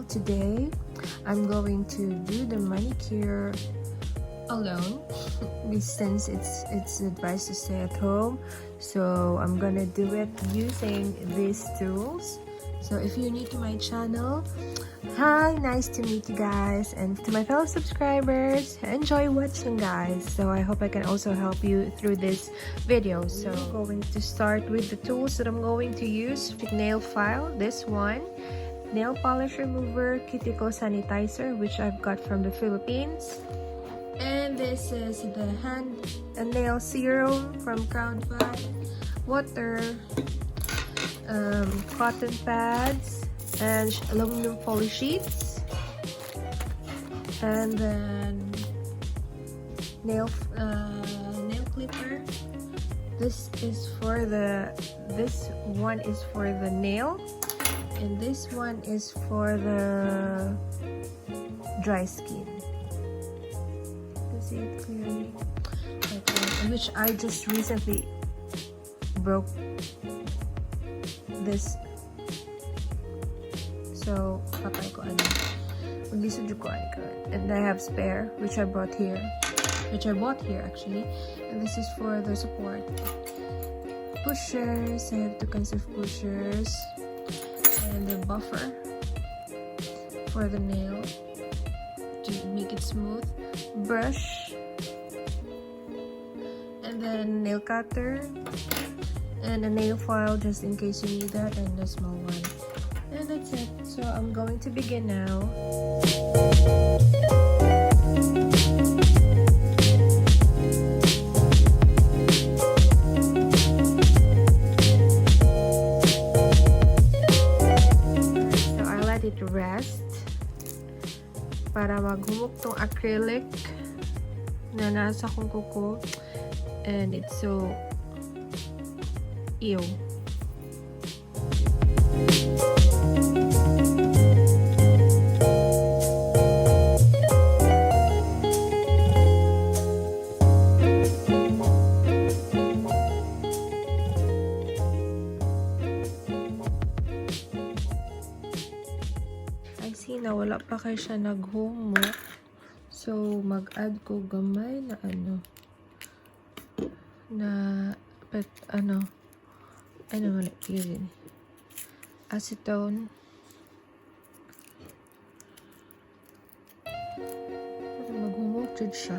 channel. Today I'm going to do the manicure alone since it's advised to stay at home, so I'm gonna do it using these tools. So if you're new to my channel, hi, nice to meet you guys, and to my fellow subscribers, enjoy watching guys. So I hope I can also help you through this video. So I'm going to start with the tools that I'm going to use. Nail file, this one, nail polish remover, cuticle sanitizer, which I've got from the Philippines, and this is the hand and nail serum from Crown 5, water, cotton pads, and aluminum foil sheets, and then nail clipper. This one is for the nail, and this one is for the dry skin. You see it clearly, which I just recently broke this. So, patay ko ano. Maglisod ko ano. And I have spare, which I bought here actually. And this is for the support. Pushers. I have two kinds of pushers. And the buffer for the nail to make it smooth. Brush. And then nail cutter. And a nail file just in case you need that, and a small one. And that's it. So I'm going to begin now. So I let it rest para maghumok tong acrylic na nasa kong kuko, and it's so ew. I see na wala pa kayo siya naghumok, so mag-add ko gamay na wala yun, acetone para maghumok jud siya.